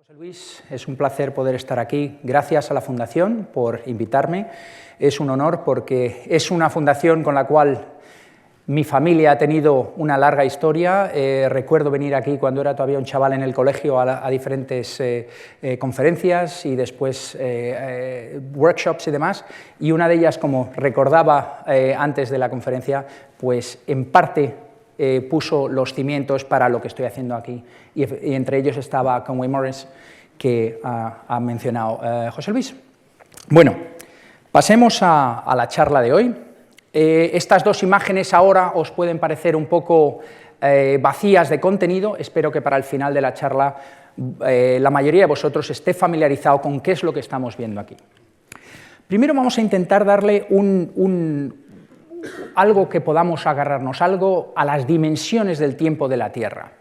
José Luis, es un placer poder estar aquí. Gracias a la Fundación por invitarme. Es un honor porque es una fundación con la cual mi familia ha tenido una larga historia. Recuerdo venir aquí cuando era todavía un chaval en el colegio a diferentes conferencias y después workshops y demás, y una de ellas, como recordaba antes de la conferencia, pues en parte puso los cimientos para lo que estoy haciendo aquí, y entre ellos estaba Conway Morris, que ha mencionado José Luis. Bueno, pasemos a la charla de hoy. Estas dos imágenes ahora os pueden parecer un poco vacías de contenido. Espero que para el final de la charla la mayoría de vosotros esté familiarizado con qué es lo que estamos viendo aquí. Primero vamos a intentar darle algo que podamos agarrarnos, algo a las dimensiones del tiempo de la Tierra,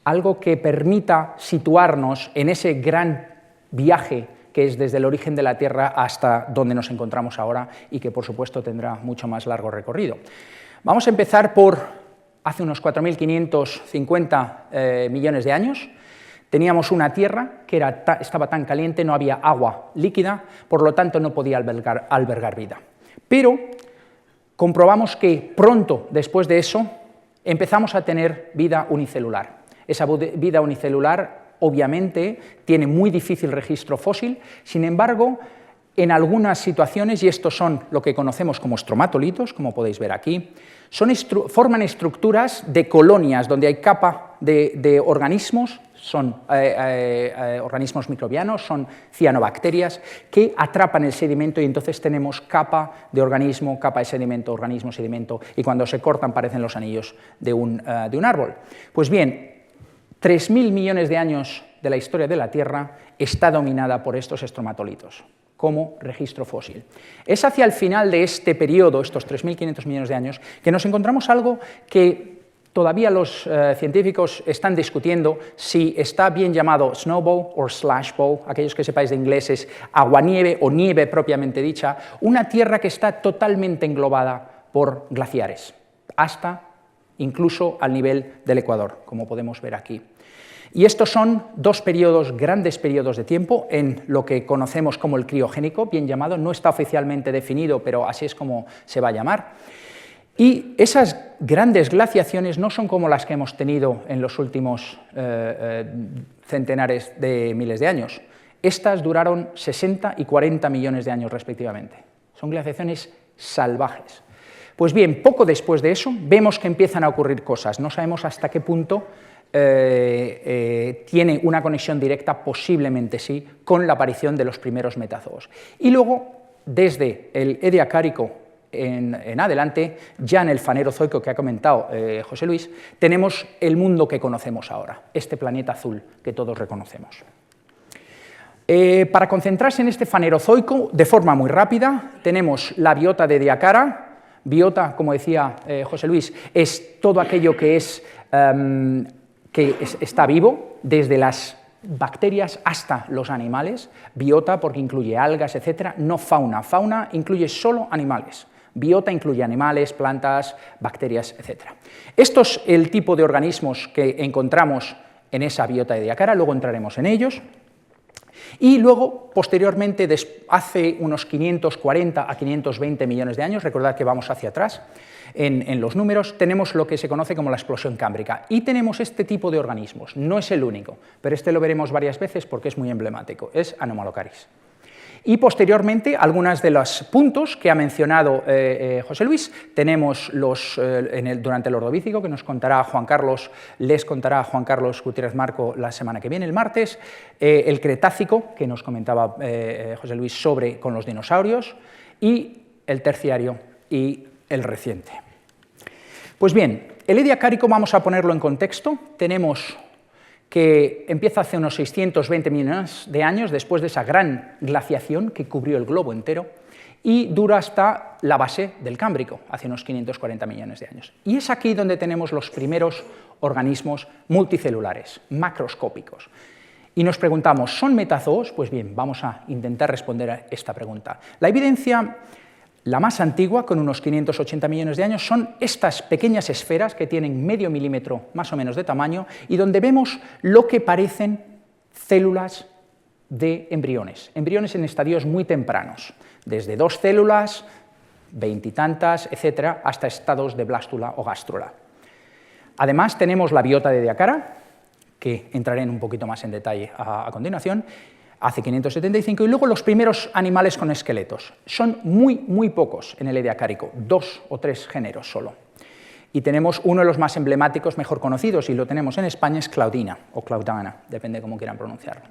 algo que permita situarnos en ese gran viaje que es desde el origen de la Tierra hasta donde nos encontramos ahora y que, por supuesto, tendrá mucho más largo recorrido. Vamos a empezar por hace unos 4.550 millones de años. Teníamos una Tierra que estaba tan caliente, no había agua líquida, por lo tanto no podía albergar vida. Pero comprobamos que pronto después de eso empezamos a tener vida unicelular. Esa vida unicelular obviamente tiene muy difícil registro fósil, sin embargo, en algunas situaciones, y estos son lo que conocemos como estromatolitos, como podéis ver aquí, forman estructuras de colonias donde hay capa de organismos, son organismos microbianos, son cianobacterias que atrapan el sedimento y entonces tenemos capa de organismo, capa de sedimento, organismo, sedimento, y cuando se cortan parecen los anillos de un árbol. Pues bien, 3.000 millones de años de la historia de la Tierra está dominada por estos estromatolitos como registro fósil. Es hacia el final de este periodo, estos 3.500 millones de años, que nos encontramos algo que todavía los científicos están discutiendo si está bien llamado snowball o slash bowl. Aquellos que sepáis de inglés es aguanieve o nieve propiamente dicha, una Tierra que está totalmente englobada por glaciares, hasta incluso al nivel del Ecuador, como podemos ver aquí. Y estos son dos periodos, grandes periodos de tiempo, en lo que conocemos como el criogénico, bien llamado, no está oficialmente definido, pero así es como se va a llamar. Y esas grandes glaciaciones no son como las que hemos tenido en los últimos centenares de miles de años. Estas duraron 60 y 40 millones de años respectivamente. Son glaciaciones salvajes. Pues bien, poco después de eso vemos que empiezan a ocurrir cosas. No sabemos hasta qué punto tiene una conexión directa, posiblemente sí, con la aparición de los primeros metazoos. Y luego, desde el Ediacárico en adelante, ya en el Fanerozoico que ha comentado José Luis, tenemos el mundo que conocemos ahora, este planeta azul que todos reconocemos. Para concentrarse en este Fanerozoico, de forma muy rápida, tenemos la biota de Ediacara. Biota, como decía José Luis, es todo aquello que está vivo, desde las bacterias hasta los animales. Biota porque incluye algas, etc. No fauna. Fauna incluye solo animales. Biota incluye animales, plantas, bacterias, etc. Esto es el tipo de organismos que encontramos en esa biota de Ediacara, luego entraremos en ellos. Y luego, posteriormente, hace unos 540 a 520 millones de años, recordad que vamos hacia atrás en los números, tenemos lo que se conoce como la explosión cámbrica. Y tenemos este tipo de organismos, no es el único, pero este lo veremos varias veces porque es muy emblemático, es Anomalocaris. Y posteriormente, algunos de los puntos que ha mencionado José Luis, tenemos durante el Ordovícico, que nos contará Juan Carlos, les contará Juan Carlos Gutiérrez Marco la semana que viene, el martes, el Cretácico, que nos comentaba José Luis con los dinosaurios, y el Terciario y el reciente. Pues bien, el Ediacárico vamos a ponerlo en contexto. Tenemos que empieza hace unos 620 millones de años, después de esa gran glaciación que cubrió el globo entero, y dura hasta la base del Cámbrico, hace unos 540 millones de años. Y es aquí donde tenemos los primeros organismos multicelulares, macroscópicos. Y nos preguntamos, ¿son metazoos? Pues bien, vamos a intentar responder a esta pregunta. La evidencia La más antigua, con unos 580 millones de años, son estas pequeñas esferas que tienen medio milímetro más o menos de tamaño y donde vemos lo que parecen células de embriones en estadios muy tempranos, desde 2 células, 20 y tantas, etcétera, hasta estados de blástula o gástrula. Además, tenemos la biota de Ediacara, que entraré en un poquito más en detalle a continuación, hace 575, y luego los primeros animales con esqueletos. Son muy pocos en el Ediacárico, 2 o 3 géneros solo. Y tenemos uno de los más emblemáticos, mejor conocidos, y lo tenemos en España, es Claudina, o Claudana, depende de cómo quieran pronunciarlo.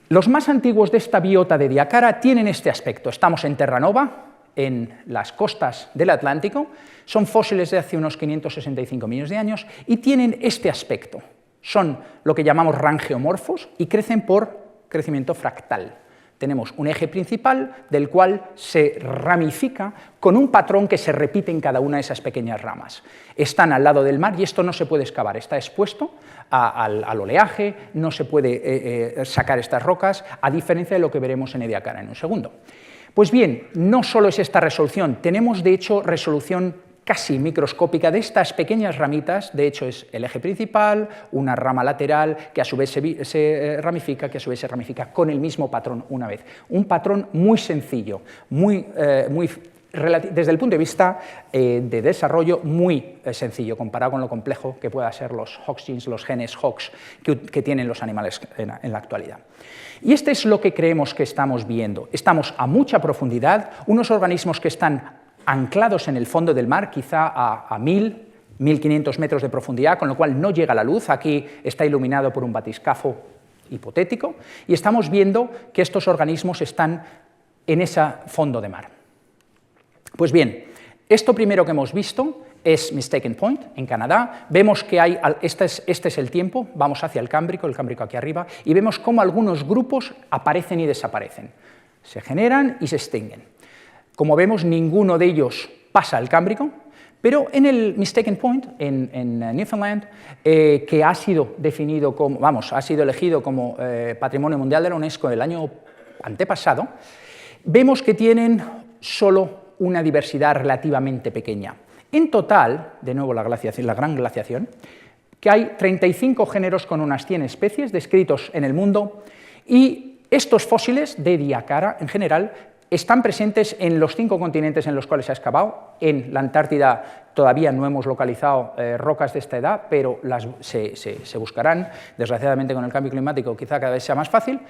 Los más antiguos de esta biota de Ediacara tienen este aspecto. Estamos en Terranova, en las costas del Atlántico, son fósiles de hace unos 565 millones de años, y tienen este aspecto. Son lo que llamamos rangeomorfos y crecen por crecimiento fractal. Tenemos un eje principal del cual se ramifica con un patrón que se repite en cada una de esas pequeñas ramas. Están al lado del mar y esto no se puede excavar, está expuesto al oleaje, no se puede sacar estas rocas, a diferencia de lo que veremos en Ediacara en un segundo. Pues bien, no solo es esta resolución, tenemos de hecho resolución casi microscópica de estas pequeñas ramitas, de hecho es el eje principal, una rama lateral que a su vez se ramifica, que a su vez se ramifica con el mismo patrón una vez. Un patrón muy sencillo, desde el punto de vista de desarrollo, muy sencillo, comparado con lo complejo que puedan ser los Hox genes, los genes Hox que tienen los animales en la actualidad. Y este es lo que creemos que estamos viendo. Estamos a mucha profundidad, unos organismos que están anclados en el fondo del mar, quizá a 1000, 1500 metros de profundidad, con lo cual no llega la luz. Aquí está iluminado por un batiscafo hipotético, y estamos viendo que estos organismos están en ese fondo de mar. Pues bien, esto primero que hemos visto es Mistaken Point, en Canadá. Vemos que hay, este es el tiempo, vamos hacia el Cámbrico aquí arriba, y vemos cómo algunos grupos aparecen y desaparecen. Se generan y se extinguen. Como vemos, ninguno de ellos pasa al Cámbrico, pero en el Mistaken Point, en Newfoundland, que ha sido definido como, ha sido elegido como Patrimonio Mundial de la UNESCO el año antepasado, vemos que tienen solo una diversidad relativamente pequeña. En total, de nuevo la gran glaciación, que hay 35 géneros con unas 100 especies descritos en el mundo, y estos fósiles de Ediacara, en general, están presentes en los 5 continentes en los cuales se ha excavado. En la Antártida todavía no hemos localizado rocas de esta edad, pero se buscarán. Desgraciadamente, con el cambio climático quizá cada vez sea más fácil.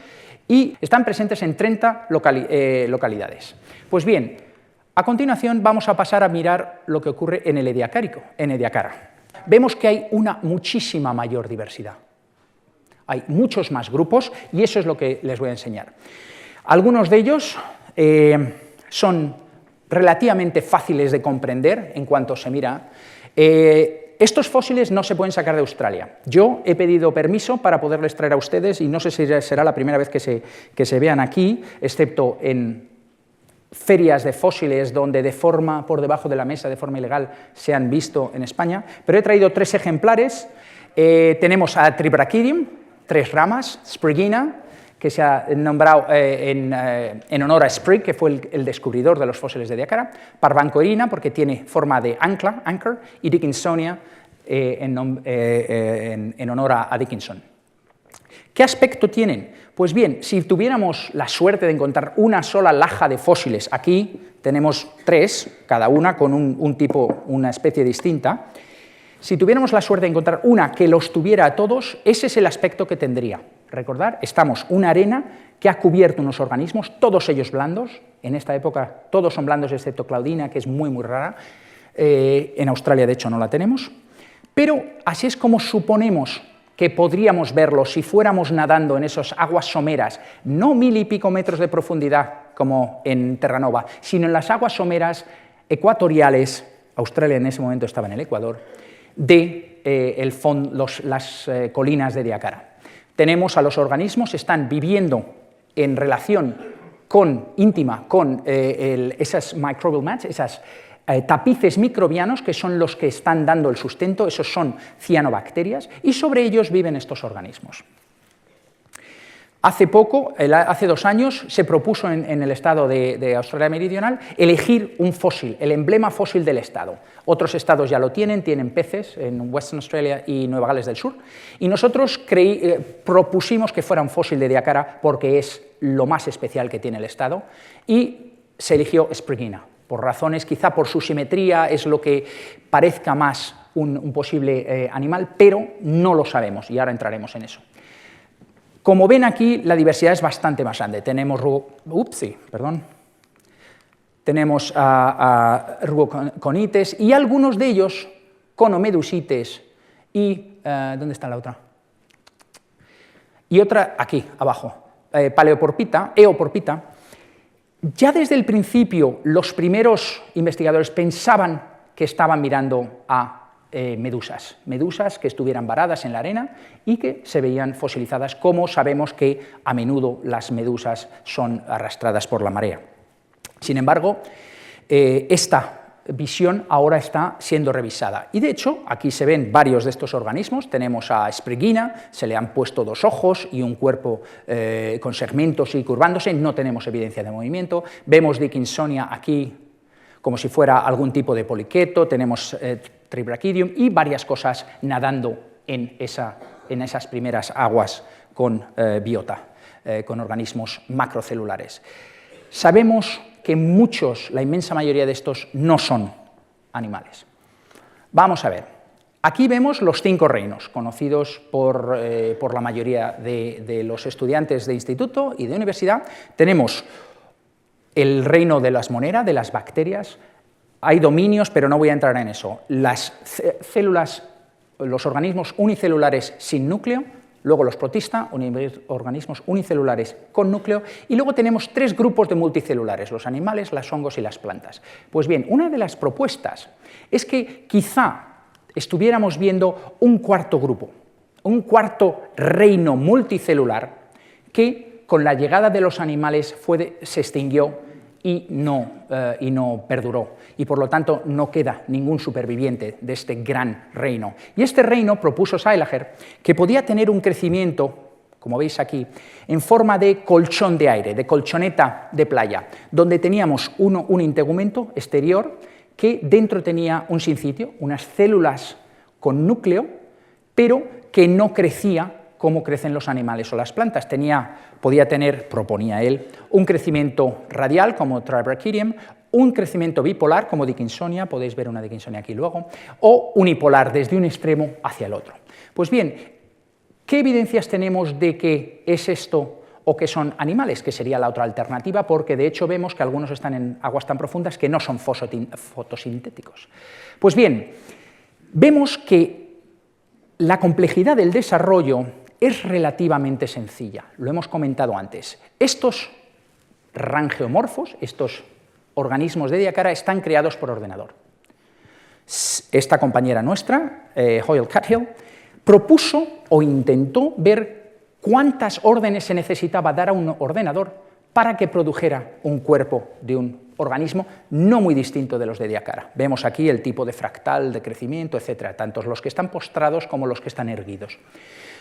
Y están presentes en 30 localidades. Pues bien, a continuación vamos a pasar a mirar lo que ocurre en el Ediacara. Vemos que hay una muchísima mayor diversidad. Hay muchos más grupos y eso es lo que les voy a enseñar. Algunos de ellos son relativamente fáciles de comprender en cuanto se mira. Estos fósiles no se pueden sacar de Australia. Yo he pedido permiso para poderles traer a ustedes y no sé si será la primera vez que se vean aquí, excepto en ferias de fósiles donde por debajo de la mesa, de forma ilegal, se han visto en España, pero he traído 3 ejemplares. Tenemos a Tribrachidium, 3 ramas, Spriggina, que se ha nombrado en honor a Sprigg, que fue el descubridor de los fósiles de Ediacara, Parvancorina, porque tiene forma de anchor, y Dickinsonia, en honor a Dickinson. ¿Qué aspecto tienen? Pues bien, si tuviéramos la suerte de encontrar una sola laja de fósiles, aquí tenemos 3, cada una con una especie distinta. Si tuviéramos la suerte de encontrar una que los tuviera a todos, ese es el aspecto que tendría. Recordad, estamos una arena que ha cubierto unos organismos, todos ellos blandos. En esta época todos son blandos excepto Claudina, que es muy rara. En Australia, de hecho, no la tenemos. Pero así es como suponemos que podríamos verlos si fuéramos nadando en esas aguas someras, no 1000 y pico metros de profundidad como en Terranova, sino en las aguas someras ecuatoriales, Australia en ese momento estaba en el Ecuador, de las colinas de Ediacara. Tenemos a los organismos, están viviendo en relación íntima con esas microbial mats, esas tapices microbianos que son los que están dando el sustento, esos son cianobacterias, y sobre ellos viven estos organismos. Hace poco, hace 2 años, se propuso en el estado de Australia Meridional elegir un fósil, el emblema fósil del estado. Otros estados ya lo tienen peces en Western Australia y Nueva Gales del Sur, y nosotros propusimos que fuera un fósil de Ediacara porque es lo más especial que tiene el estado, y se eligió Spraguina, por razones, quizá por su simetría, es lo que parezca más un posible animal, pero no lo sabemos, y ahora entraremos en eso. Como ven aquí, la diversidad es bastante más grande. Tenemos rugoconites y algunos de ellos conomedusites y... ¿dónde está la otra? Y otra aquí, abajo, eoporpita. Ya desde el principio los primeros investigadores pensaban que estaban mirando a medusas que estuvieran varadas en la arena y que se veían fosilizadas, como sabemos que a menudo las medusas son arrastradas por la marea. Sin embargo, esta visión ahora está siendo revisada. Y de hecho, aquí se ven varios de estos organismos. Tenemos a Spraguina, se le han puesto 2 ojos y un cuerpo con segmentos y curvándose, no tenemos evidencia de movimiento. Vemos Dickinsonia aquí como si fuera algún tipo de poliqueto, tenemos Tribrachidium y varias cosas nadando en esas primeras aguas con biota, con organismos macrocelulares. Sabemos que la inmensa mayoría de estos no son animales. Vamos a ver, aquí vemos los 5 reinos, conocidos por la mayoría de los estudiantes de instituto y de universidad. Tenemos el reino de las monera, de las bacterias. Hay dominios, pero no voy a entrar en eso. Las células, los organismos unicelulares sin núcleo, luego los protista, organismos unicelulares con núcleo, y luego tenemos 3 grupos de multicelulares, los animales, los hongos y las plantas. Pues bien, una de las propuestas es que quizá estuviéramos viendo un cuarto grupo, un cuarto reino multicelular que con la llegada de los animales se extinguió y no perduró, y por lo tanto no queda ningún superviviente de este gran reino. Y este reino propuso Seilager que podía tener un crecimiento, como veis aquí, en forma de colchón de aire, de colchoneta de playa, donde teníamos un integumento exterior que dentro tenía un sincitio, unas células con núcleo, pero que no crecía como crecen los animales o las plantas. Podía tener, proponía él, un crecimiento radial, como Tribrachidium, un crecimiento bipolar, como Dickinsonia, podéis ver una Dickinsonia aquí luego, o unipolar, desde un extremo hacia el otro. Pues bien, ¿qué evidencias tenemos de que es esto o que son animales? Que sería la otra alternativa, porque de hecho vemos que algunos están en aguas tan profundas que no son fotosintéticos. Pues bien, vemos que la complejidad del desarrollo es relativamente sencilla, lo hemos comentado antes. Estos rangeomorfos, estos organismos de Ediacara, están creados por ordenador. Esta compañera nuestra, Hoyle Cuthill, propuso o intentó ver cuántas órdenes se necesitaba dar a un ordenador para que produjera un cuerpo de un organismo no muy distinto de los de Ediacara. Vemos aquí el tipo de fractal, de crecimiento, etcétera, tanto los que están postrados como los que están erguidos.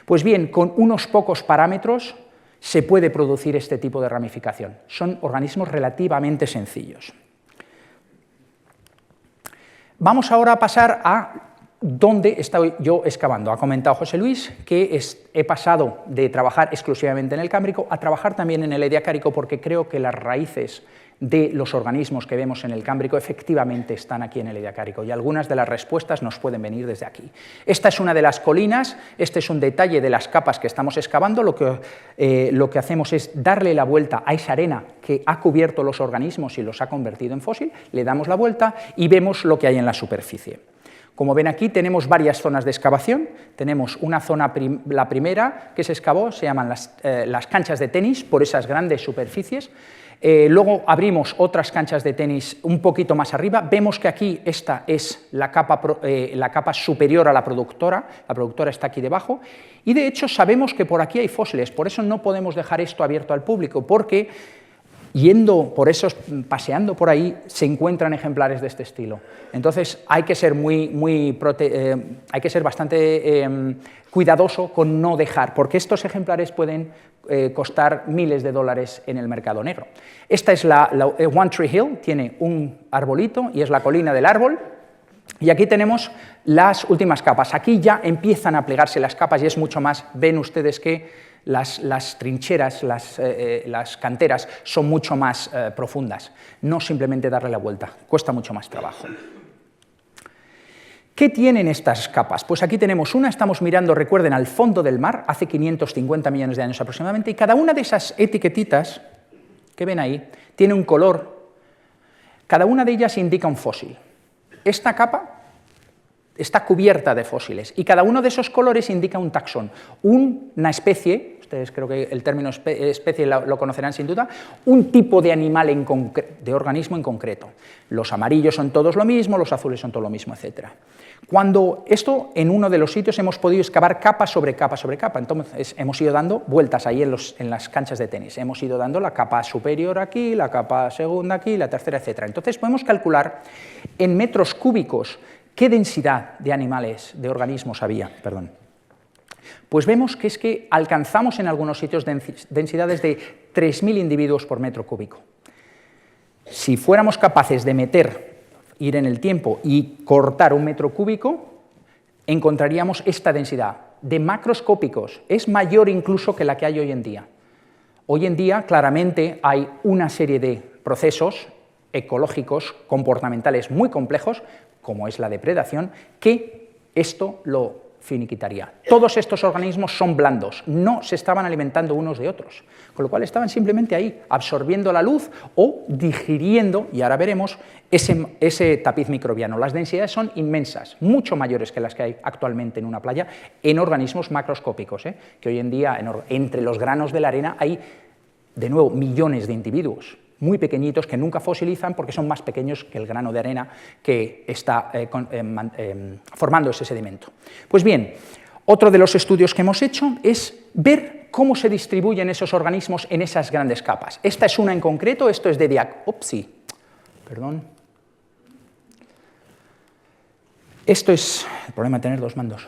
Pues bien, con unos pocos parámetros se puede producir este tipo de ramificación. Son organismos relativamente sencillos. Vamos ahora a pasar a dónde estoy yo excavando. Ha comentado José Luis que he pasado de trabajar exclusivamente en el Cámbrico a trabajar también en el Ediacárico, porque creo que las raíces de los organismos que vemos en el Cámbrico efectivamente están aquí en el Ediacárico, y algunas de las respuestas nos pueden venir desde aquí. Esta es una de las colinas, este es un detalle de las capas que estamos excavando. Lo que hacemos es darle la vuelta a esa arena que ha cubierto los organismos y los ha convertido en fósil, le damos la vuelta y vemos lo que hay en la superficie. Como ven aquí, tenemos varias zonas de excavación. Tenemos una zona, la primera que se excavó, se llaman las canchas de tenis, por esas grandes superficies. Luego abrimos otras canchas de tenis un poquito más arriba. Vemos que aquí esta es la capa superior a la productora está aquí debajo, y de hecho sabemos que por aquí hay fósiles, por eso no podemos dejar esto abierto al público, porque paseando por ahí, se encuentran ejemplares de este estilo. Entonces hay que ser bastante cuidadoso con no dejar, porque estos ejemplares pueden costar miles de dólares en el mercado negro. Esta es One Tree Hill, tiene un arbolito y es la colina del árbol. Y aquí tenemos las últimas capas. Aquí ya empiezan a plegarse las capas y es mucho más, ven ustedes que las trincheras, las canteras son mucho más profundas. No simplemente darle la vuelta, cuesta mucho más trabajo. ¿Qué tienen estas capas? Pues aquí tenemos una, estamos mirando, recuerden, al fondo del mar, hace 550 millones de años aproximadamente, y cada una de esas etiquetitas que ven ahí tiene un color, cada una de ellas indica un fósil. Esta capa está cubierta de fósiles y cada uno de esos colores indica un taxón, una especie, ustedes creo que el término especie lo conocerán sin duda, un tipo de animal de organismo en concreto. Los amarillos son todos lo mismo, los azules son todo lo mismo, etc. Cuando esto, en uno de los sitios hemos podido excavar capa sobre capa sobre capa, entonces hemos ido dando vueltas ahí en las canchas de tenis, hemos ido dando la capa superior aquí, la capa segunda aquí, la tercera, etc. Entonces podemos calcular en metros cúbicos qué densidad de animales, de organismos había, perdón. Pues vemos que es que alcanzamos en algunos sitios densidades de 3.000 individuos por metro cúbico. Si fuéramos capaces de ir en el tiempo y cortar un metro cúbico, encontraríamos esta densidad de macroscópicos. Es mayor incluso que la que hay hoy en día. Hoy en día, claramente, hay una serie de procesos ecológicos, comportamentales muy complejos, como es la depredación, que esto lo finiquitaría. Todos estos organismos son blandos, no se estaban alimentando unos de otros, con lo cual estaban simplemente ahí, absorbiendo la luz o digiriendo, y ahora veremos, ese tapiz microbiano. Las densidades son inmensas, mucho mayores que las que hay actualmente en una playa, en organismos macroscópicos, que hoy en día entre los granos de la arena hay, de nuevo, millones de individuos muy pequeñitos que nunca fosilizan porque son más pequeños que el grano de arena que está formando ese sedimento. Pues bien, otro de los estudios que hemos hecho es ver cómo se distribuyen esos organismos en esas grandes capas. Esta es una en concreto, esto es de Esto es el problema de tener dos mandos.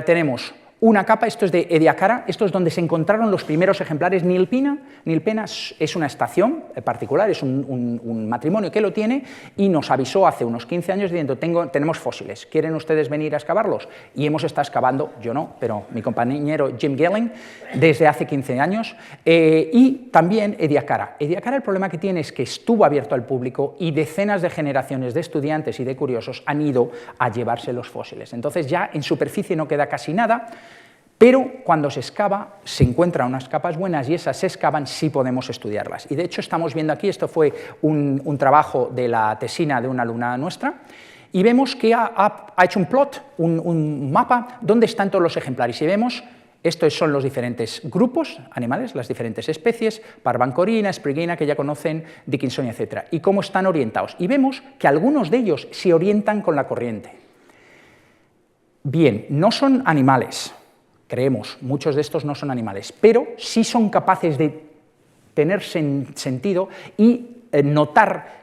Tenemos una capa, esto es de Ediacara, esto es donde se encontraron los primeros ejemplares. Nilpena es una estación particular, es un matrimonio que lo tiene y nos avisó hace unos 15 años diciendo, tenemos fósiles, ¿quieren ustedes venir a excavarlos? Y hemos estado excavando, yo no, pero mi compañero Jim Gelling, desde hace 15 años, y también Ediacara. Ediacara, el problema que tiene es que estuvo abierto al público y decenas de generaciones de estudiantes y de curiosos han ido a llevarse los fósiles. Entonces ya en superficie no queda casi nada, pero cuando se excava se encuentran unas capas buenas y esas se excavan, sí podemos estudiarlas. Y de hecho estamos viendo aquí, esto fue un trabajo de la tesina de una alumna nuestra, y vemos que ha hecho un plot, un mapa, donde están todos los ejemplares. Y vemos, estos son los diferentes grupos animales, las diferentes especies, Parvancorina, Spragueina, que ya conocen, Dickinsonia, etc. Y cómo están orientados. Y vemos que algunos de ellos se orientan con la corriente. Bien, no son animales, creemos, muchos de estos no son animales, pero sí son capaces de tener sentido y notar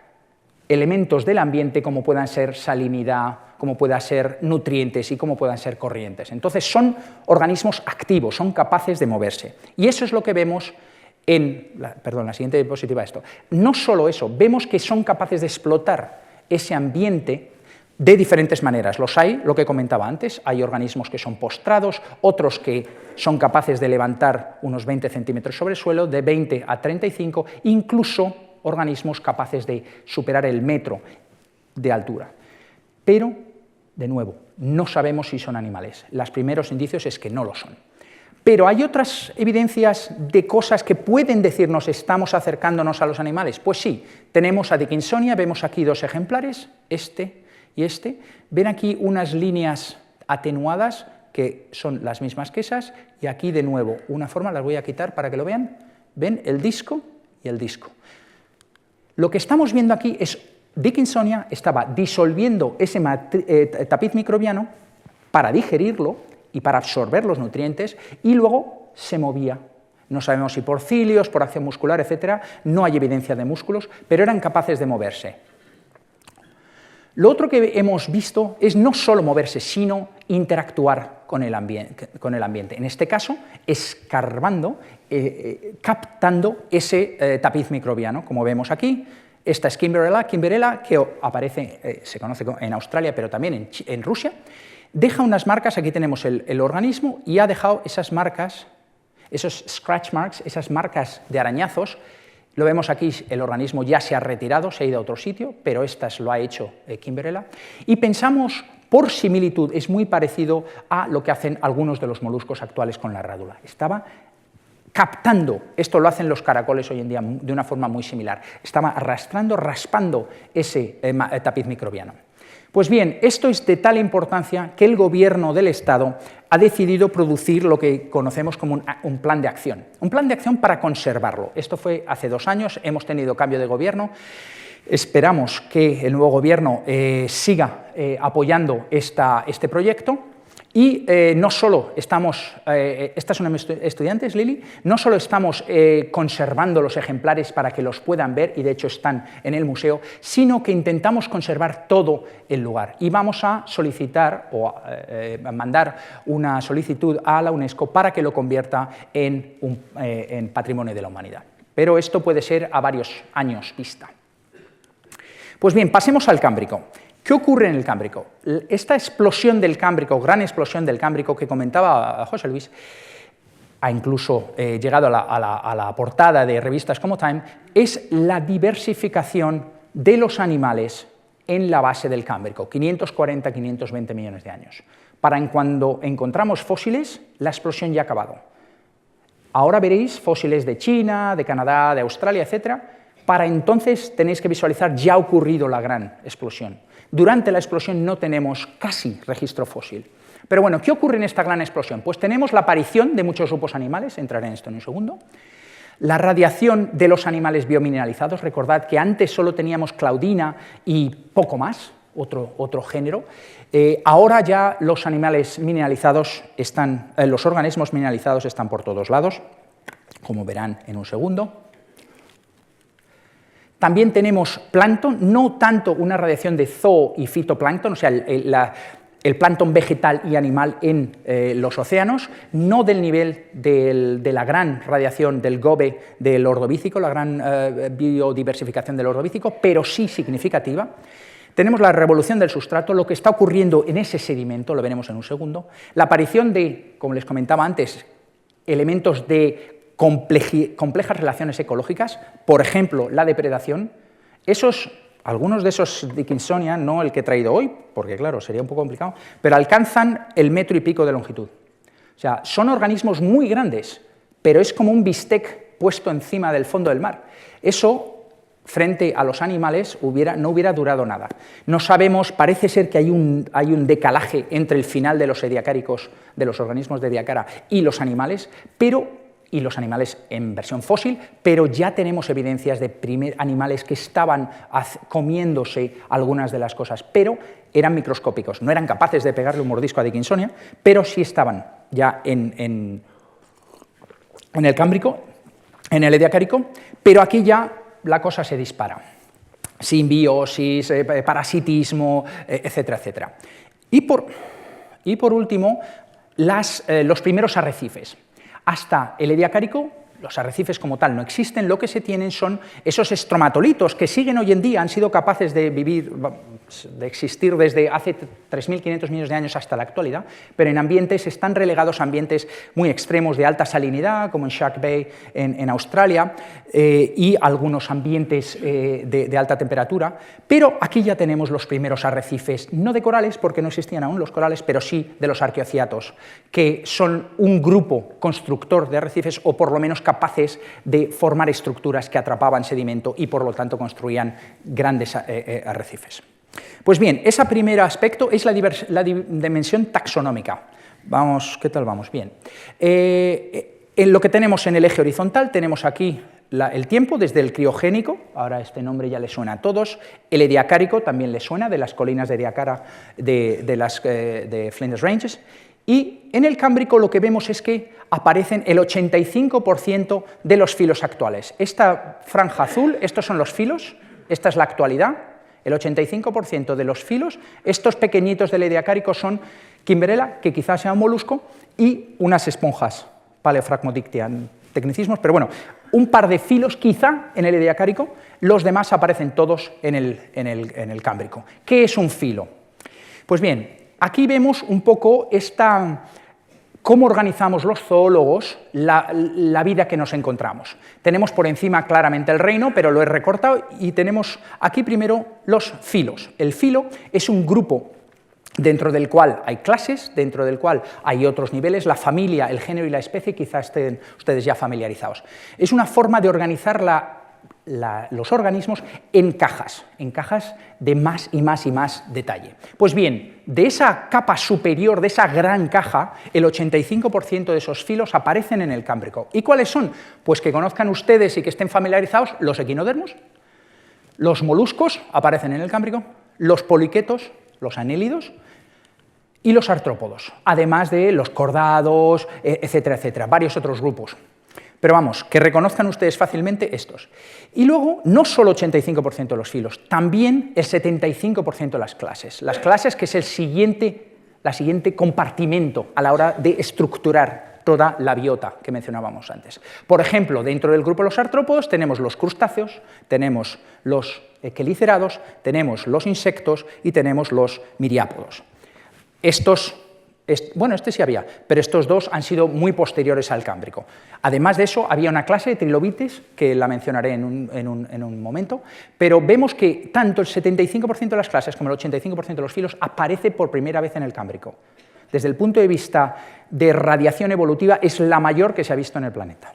elementos del ambiente como puedan ser salinidad, como puedan ser nutrientes y como puedan ser corrientes. Entonces son organismos activos, son capaces de moverse. Y eso es lo que vemos en la siguiente diapositiva. No solo eso, vemos que son capaces de explotar ese ambiente de diferentes maneras. Los hay, lo que comentaba antes, hay organismos que son postrados, otros que son capaces de levantar unos 20 centímetros sobre el suelo, de 20 a 35, incluso organismos capaces de superar el metro de altura. Pero, de nuevo, no sabemos si son animales. Los primeros indicios es que no lo son. Pero hay otras evidencias de cosas que pueden decirnos estamos acercándonos a los animales. Pues sí, tenemos a Dickinsonia, vemos aquí dos ejemplares, este y este. Ven aquí unas líneas atenuadas que son las mismas que esas, y aquí de nuevo una forma, las voy a quitar para que lo vean. ¿Ven? El disco y el disco. Lo que estamos viendo aquí es Dickinsonia estaba disolviendo ese tapiz microbiano para digerirlo y para absorber los nutrientes, y luego se movía. No sabemos si por cilios, por acción muscular, etcétera, no hay evidencia de músculos, pero eran capaces de moverse. Lo otro que hemos visto es no solo moverse, sino interactuar con el ambiente. En este caso, escarbando, captando ese tapiz microbiano, como vemos aquí. Esta es Kimberella, que aparece, se conoce en Australia, pero también en Rusia. Deja unas marcas, aquí tenemos el organismo, y ha dejado esas marcas, esos scratch marks, esas marcas de arañazos. Lo vemos aquí, el organismo ya se ha retirado, se ha ido a otro sitio, pero estas lo ha hecho Kimberella. Y pensamos, por similitud, es muy parecido a lo que hacen algunos de los moluscos actuales con la rádula. Estaba captando, esto lo hacen los caracoles hoy en día de una forma muy similar, estaba arrastrando, raspando ese tapiz microbiano. Pues bien, esto es de tal importancia que el gobierno del Estado ha decidido producir lo que conocemos como un plan de acción. Un plan de acción para conservarlo. Esto fue hace 2 años, hemos tenido cambio de gobierno. Esperamos que el nuevo gobierno siga apoyando este proyecto. Y no solo estamos, estas son mis estudiantes, Lili, no solo estamos conservando los ejemplares para que los puedan ver, y de hecho están en el museo, sino que intentamos conservar todo el lugar. Y vamos a solicitar o a mandar una solicitud a la UNESCO para que lo convierta en Patrimonio de la Humanidad. Pero esto puede ser a varios años vista. Pues bien, pasemos al Cámbrico. ¿Qué ocurre en el Cámbrico? Esta explosión del Cámbrico, gran explosión del Cámbrico que comentaba José Luis, ha incluso llegado a la portada de revistas como Time, es la diversificación de los animales en la base del Cámbrico, 540, 520 millones de años. Para cuando encontramos fósiles, la explosión ya ha acabado. Ahora veréis fósiles de China, de Canadá, de Australia, etc. Para entonces tenéis que visualizar ya ha ocurrido la gran explosión. Durante la explosión no tenemos casi registro fósil. Pero bueno, ¿qué ocurre en esta gran explosión? Pues tenemos la aparición de muchos grupos animales, entraré en esto en un segundo, la radiación de los animales biomineralizados, recordad que antes solo teníamos claudina y poco más, otro género, ahora ya los animales mineralizados están, los organismos mineralizados están por todos lados, como verán en un segundo. También tenemos plancton, no tanto una radiación de zoo y fitoplancton, o sea, el plancton vegetal y animal en los océanos, no del nivel de la gran radiación del gobe del ordovícico, la gran biodiversificación del ordovícico, pero sí significativa. Tenemos la revolución del sustrato, lo que está ocurriendo en ese sedimento, lo veremos en un segundo, la aparición de, como les comentaba antes, elementos de complejas relaciones ecológicas, por ejemplo, la depredación. Algunos de esos Dickinsonia, no el que he traído hoy, porque claro, sería un poco complicado, pero alcanzan el 1,5 metros de longitud. O sea, son organismos muy grandes, pero es como un bistec puesto encima del fondo del mar. Eso, frente a los animales, no hubiera durado nada. No sabemos, parece ser que hay un decalaje entre el final de los ediacáricos, de los organismos de Ediacara, y los animales, y los animales en versión fósil, pero ya tenemos evidencias de animales que estaban comiéndose algunas de las cosas, pero eran microscópicos, no eran capaces de pegarle un mordisco a Dickinsonia, pero sí estaban ya en el Cámbrico, en el Ediacárico, pero aquí ya la cosa se dispara. Simbiosis, parasitismo, etcétera, etcétera. Y por último, los primeros arrecifes. Hasta el Ediacárico, los arrecifes como tal no existen, lo que se tienen son esos estromatolitos que siguen hoy en día, han sido capaces de existir desde hace 3.500 millones de años hasta la actualidad, pero en ambientes, están relegados a ambientes muy extremos de alta salinidad, como en Shark Bay en Australia, y algunos ambientes de alta temperatura, pero aquí ya tenemos los primeros arrecifes, no de corales, porque no existían aún los corales, pero sí de los arqueociatos, que son un grupo constructor de arrecifes, o por lo menos capaces de formar estructuras que atrapaban sedimento y por lo tanto construían grandes arrecifes. Pues bien, ese primer aspecto es la dimensión taxonómica. Vamos, ¿qué tal vamos? Bien. En lo que tenemos en el eje horizontal tenemos aquí el tiempo desde el criogénico, ahora este nombre ya le suena a todos, el ediacárico también le suena, de las colinas de Ediacara de Flinders Ranges, Y en el Cámbrico lo que vemos es que aparecen el 85% de los filos actuales. Esta franja azul, estos son los filos, esta es la actualidad, el 85% de los filos, estos pequeñitos del Ediacárico son Kimberella, que quizás sea un molusco, y unas esponjas, Paleophragmodictia, tecnicismos, pero bueno, un par de filos quizá en el Ediacárico, los demás aparecen todos en el Cámbrico. ¿Qué es un filo? Pues bien, aquí vemos un poco cómo organizamos los zoólogos la vida que nos encontramos. Tenemos por encima claramente el reino, pero lo he recortado, y tenemos aquí primero los filos. El filo es un grupo dentro del cual hay clases, dentro del cual hay otros niveles, la familia, el género y la especie, quizás estén ustedes ya familiarizados. Es una forma de organizar los organismos en cajas de más y más y más detalle. Pues bien, de esa capa superior, de esa gran caja, el 85% de esos filos aparecen en el Cámbrico. ¿Y cuáles son? Pues que conozcan ustedes y que estén familiarizados: los equinodermos, los moluscos aparecen en el Cámbrico, los poliquetos, los anélidos, y los artrópodos, además de los cordados, etcétera, etcétera, varios otros grupos. Pero vamos, que reconozcan ustedes fácilmente estos. Y luego, no solo 85% de los filos, también el 75% de las clases. Las clases, que es el siguiente compartimento a la hora de estructurar toda la biota que mencionábamos antes. Por ejemplo, dentro del grupo de los artrópodos tenemos los crustáceos, tenemos los quelicerados, tenemos los insectos y tenemos los miriápodos. Bueno, este sí había, pero estos dos han sido muy posteriores al Cámbrico. Además de eso, había una clase de trilobites, que la mencionaré en un momento, pero vemos que tanto el 75% de las clases como el 85% de los filos aparece por primera vez en el Cámbrico. Desde el punto de vista de radiación evolutiva, es la mayor que se ha visto en el planeta.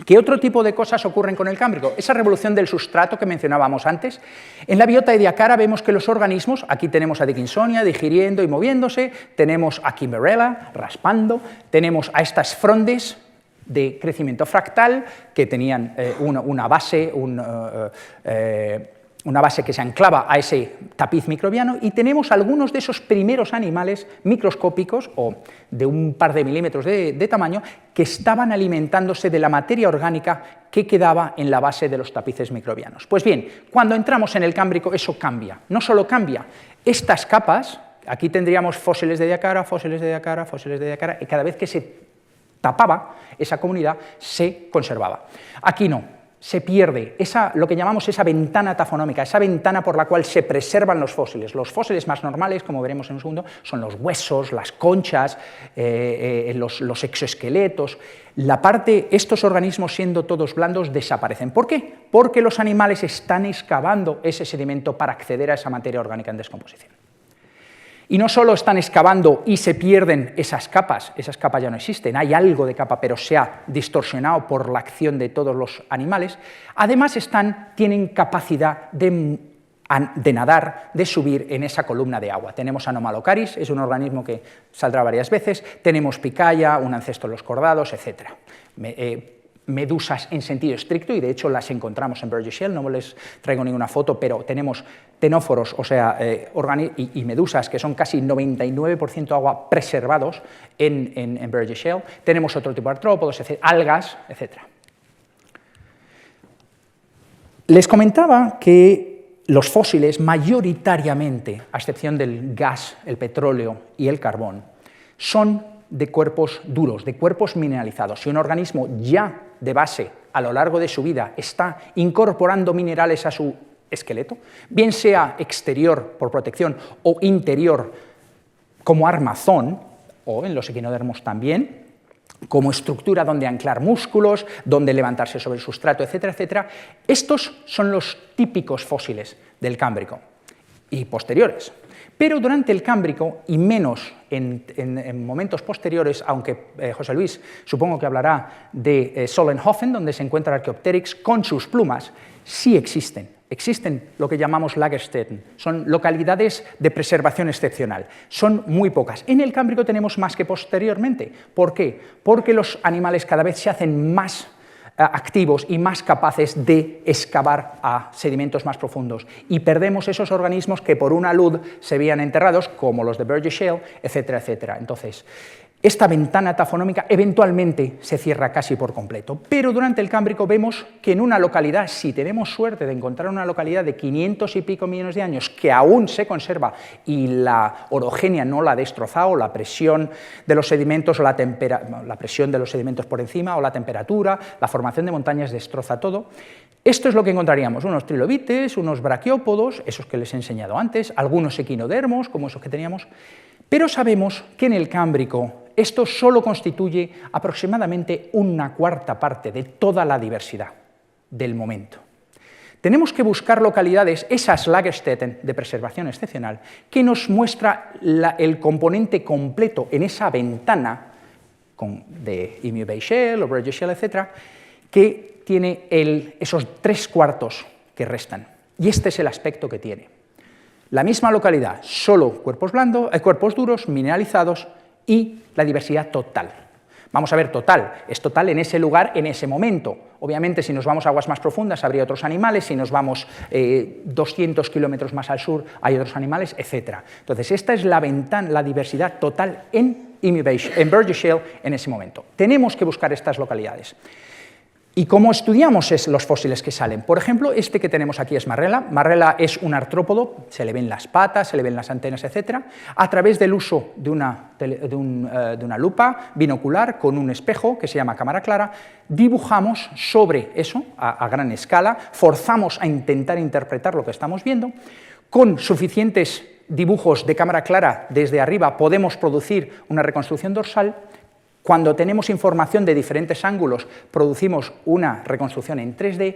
¿Qué otro tipo de cosas ocurren con el Cámbrico? Esa revolución del sustrato que mencionábamos antes. En la biota ediacara vemos que los organismos, aquí tenemos a Dickinsonia digiriendo y moviéndose, tenemos a Kimberella raspando, tenemos a estas frondes de crecimiento fractal que tenían una base que se anclaba a ese tapiz microbiano, y tenemos algunos de esos primeros animales microscópicos, o de un par de milímetros de tamaño, que estaban alimentándose de la materia orgánica que quedaba en la base de los tapices microbianos. Pues bien, cuando entramos en el Cámbrico, eso cambia. No solo cambia, estas capas, aquí tendríamos fósiles de Ediacara, fósiles de Ediacara, fósiles de Ediacara, y cada vez que se tapaba esa comunidad, se conservaba. Aquí no. Se pierde lo que llamamos esa ventana tafonómica, esa ventana por la cual se preservan los fósiles. Los fósiles más normales, como veremos en un segundo, son los huesos, las conchas, los exoesqueletos. Estos organismos, siendo todos blandos, desaparecen. ¿Por qué? Porque los animales están excavando ese sedimento para acceder a esa materia orgánica en descomposición. Y no solo están excavando y se pierden esas capas ya no existen, hay algo de capa, pero se ha distorsionado por la acción de todos los animales. Además tienen capacidad de nadar, de subir en esa columna de agua. Tenemos Anomalocaris, es un organismo que saldrá varias veces, tenemos Picaya, un ancestro de los cordados, etc. Medusas en sentido estricto, y de hecho las encontramos en Burgess Shale, no les traigo ninguna foto, pero tenemos tenóforos, o sea, y medusas que son casi 99% agua preservados en Burgess Shale. Tenemos otro tipo de artrópodos, algas, etc. Les comentaba que los fósiles, mayoritariamente, a excepción del gas, el petróleo y el carbón, son de cuerpos duros, de cuerpos mineralizados. Si un organismo ya de base, a lo largo de su vida, está incorporando minerales a su esqueleto, bien sea exterior por protección o interior como armazón, o en los equinodermos también, como estructura donde anclar músculos, donde levantarse sobre el sustrato, etcétera, etcétera, estos son los típicos fósiles del Cámbrico y posteriores. Pero durante el Cámbrico, y menos en momentos posteriores, aunque José Luis supongo que hablará de Solnhofen, donde se encuentra Archaeopteryx con sus plumas, sí existen lo que llamamos Lagerstätten, son localidades de preservación excepcional, son muy pocas. En el Cámbrico tenemos más que posteriormente. ¿Por qué? Porque los animales cada vez se hacen más activos y más capaces de excavar a sedimentos más profundos. Y perdemos esos organismos que por una luz se veían enterrados, como los de Burgess Shale, etcétera, etcétera. Entonces, esta ventana taxonómica eventualmente se cierra casi por completo, pero durante el Cámbrico vemos que en una localidad, si tenemos suerte de encontrar una localidad de 500 y pico millones de años que aún se conserva y la orogenia no la ha destrozado, la presión de los sedimentos, la presión de los sedimentos por encima o la temperatura, la formación de montañas destroza todo. Esto es lo que encontraríamos, unos trilobites, unos braquiópodos, esos que les he enseñado antes, algunos equinodermos, como esos que teníamos, pero sabemos que en el Cámbrico esto solo constituye aproximadamente una cuarta parte de toda la diversidad del momento. Tenemos que buscar localidades, esas Lagerstätten de preservación excepcional, que nos muestra el componente completo en esa ventana de Emu Bay Shale o Burgess Shale, etc., que tiene esos 3/4 que restan. Y este es el aspecto que tiene. La misma localidad, solo cuerpos duros, mineralizados, y la diversidad total. Vamos a ver total, es total en ese lugar, en ese momento. Obviamente, si nos vamos a aguas más profundas, habría otros animales, si nos vamos 200 kilómetros más al sur, hay otros animales, etc. Entonces, esta es la diversidad total en Burgess Shale en ese momento. Tenemos que buscar estas localidades. ¿Y cómo estudiamos los fósiles que salen? Por ejemplo, este que tenemos aquí es Marrella. Marrella es un artrópodo, se le ven las patas, se le ven las antenas, etc. A través del uso de una lupa binocular con un espejo que se llama cámara clara, dibujamos sobre eso a gran escala, forzamos a intentar interpretar lo que estamos viendo. Con suficientes dibujos de cámara clara desde arriba podemos producir una reconstrucción dorsal. Cuando tenemos información de diferentes ángulos, producimos una reconstrucción en 3D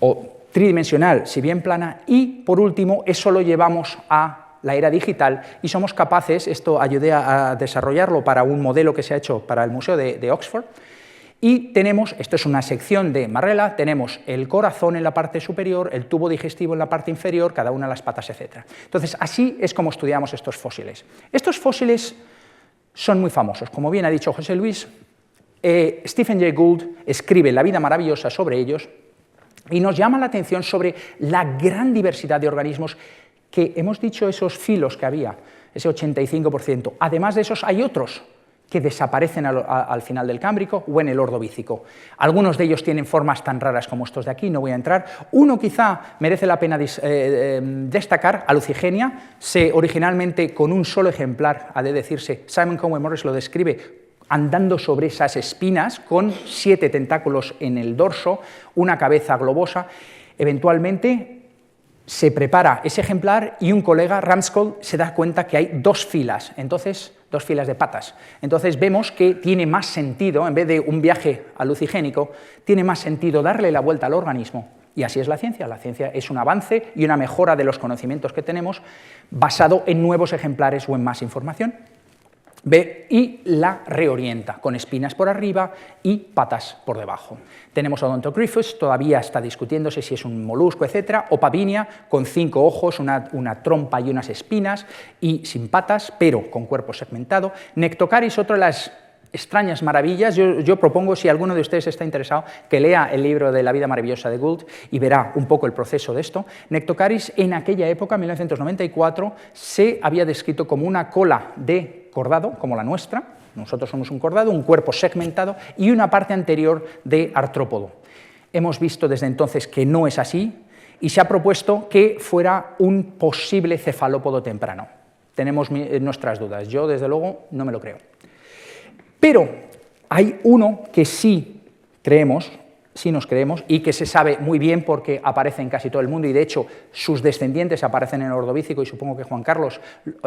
o tridimensional, si bien plana, y por último, eso lo llevamos a la era digital y somos capaces, esto ayudé a desarrollarlo para un modelo que se ha hecho para el Museo de Oxford, y tenemos, esto es una sección de Marrella, tenemos el corazón en la parte superior, el tubo digestivo en la parte inferior, cada una de las patas, etc. Entonces, así es como estudiamos estos fósiles. Estos fósiles son muy famosos, como bien ha dicho José Luis. Stephen Jay Gould escribe La vida maravillosa sobre ellos y nos llama la atención sobre la gran diversidad de organismos que hemos dicho, esos filos que había, ese 85%. Además de esos hay otros que desaparecen al final del Cámbrico o en el Ordovícico. Algunos de ellos tienen formas tan raras como estos de aquí, no voy a entrar. Uno quizá merece la pena destacar, Alucigenia, originalmente con un solo ejemplar, ha de decirse, Simon Conway Morris lo describe andando sobre esas espinas con 7 tentáculos en el dorso, una cabeza globosa. Eventualmente se prepara ese ejemplar y un colega, Ramscoll, se da cuenta que hay 2 filas, entonces 2 filas de patas. Entonces vemos que tiene más sentido, en vez de un viaje alucigénico, tiene más sentido darle la vuelta al organismo. Y así es la ciencia. La ciencia es un avance y una mejora de los conocimientos que tenemos basado en nuevos ejemplares o en más información. Y la reorienta con espinas por arriba y patas por debajo. Tenemos Odontogryphus, todavía está discutiéndose si es un molusco, etc. Opabinia, con 5 ojos, una trompa y unas espinas, y sin patas, pero con cuerpo segmentado. Nectocaris, otra de las extrañas maravillas. Yo propongo, si alguno de ustedes está interesado, que lea el libro de La vida maravillosa de Gould y verá un poco el proceso de esto. Nectocaris, en aquella época, 1994, se había descrito como una cola de cordado, como la nuestra, nosotros somos un cordado, un cuerpo segmentado y una parte anterior de artrópodo. Hemos visto desde entonces que no es así y se ha propuesto que fuera un posible cefalópodo temprano. Tenemos nuestras dudas, yo desde luego no me lo creo. Pero hay uno que sí nos creemos y que se sabe muy bien porque aparece en casi todo el mundo y de hecho sus descendientes aparecen en el Ordovícico y supongo que Juan Carlos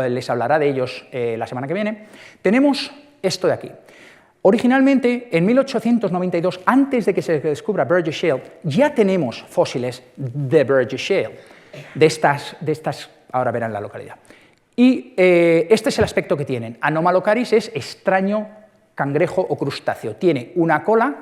les hablará de ellos la semana que viene. Tenemos esto de aquí. Originalmente, en 1892, antes de que se descubra Burgess Shale, ya tenemos fósiles de Burgess Shale, de estas, ahora verán la localidad. Y este es el aspecto que tienen. Anomalocaris es extraño cangrejo o crustáceo. Tiene una cola,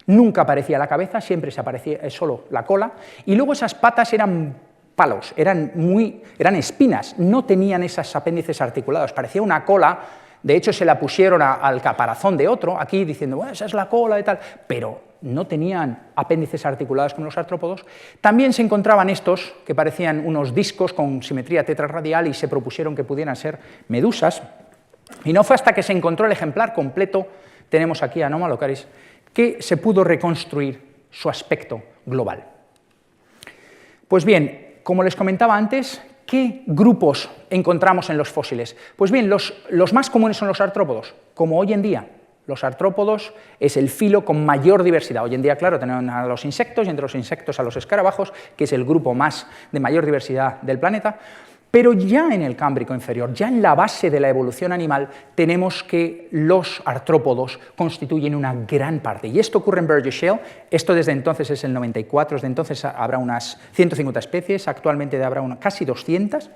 nunca aparecía la cabeza, siempre se aparecía solo la cola, y luego esas patas eran palos, eran espinas, no tenían esos apéndices articulados, parecía una cola De hecho, se la pusieron al caparazón de otro, aquí diciendo, bueno, esa es la cola y tal, pero no tenían apéndices articulados como los artrópodos. También se encontraban estos, que parecían unos discos con simetría tetrarradial, y se propusieron que pudieran ser medusas. Y no fue hasta que se encontró el ejemplar completo, tenemos aquí a Anomalocaris, que se pudo reconstruir su aspecto global. Pues bien, como les comentaba antes, ¿qué grupos encontramos en los fósiles? Pues bien, los más comunes son los artrópodos, como hoy en día. Los artrópodos es el filo con mayor diversidad. Hoy en día, claro, tenemos a los insectos, y entre los insectos a los escarabajos, que es el grupo de mayor diversidad del planeta. Pero ya en el Cámbrico inferior, ya en la base de la evolución animal, tenemos que los artrópodos constituyen una gran parte. Y esto ocurre en Burgess Shale. Esto desde entonces es el 94, desde entonces habrá unas 150 especies, actualmente habrá casi 200.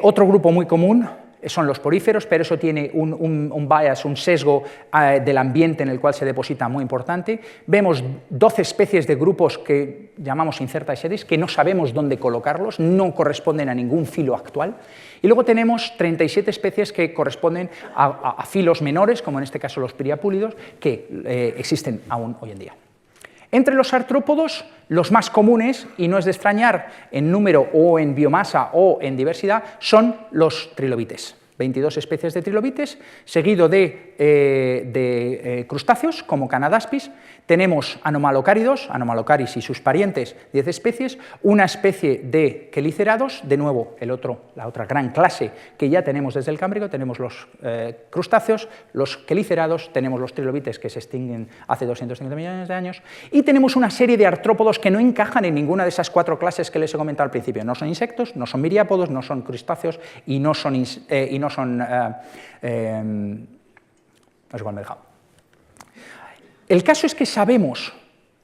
Otro grupo muy común son los poríferos, pero eso tiene un bias, un sesgo del ambiente en el cual se deposita muy importante. Vemos 12 especies de grupos que llamamos Incertae sedis, que no sabemos dónde colocarlos, no corresponden a ningún filo actual. Y luego tenemos 37 especies que corresponden a filos menores, como en este caso los priapúlidos, que existen aún hoy en día. Entre los artrópodos, los más comunes, y no es de extrañar en número o en biomasa o en diversidad, son los trilobites. 22 especies de trilobites, seguido de crustáceos, como Canadaspis. Tenemos anomalocáridos, Anomalocaris y sus parientes, 10 especies, una especie de quelícerados, de nuevo la otra gran clase que ya tenemos desde el Cámbrico, tenemos los crustáceos, los quelícerados, tenemos los trilobites que se extinguen hace 250 millones de años, y tenemos una serie de artrópodos que no encajan en ninguna de esas 4 clases que les he comentado al principio. No son insectos, no son miriápodos, no son crustáceos y no sé cuál me he dejado. El caso es que sabemos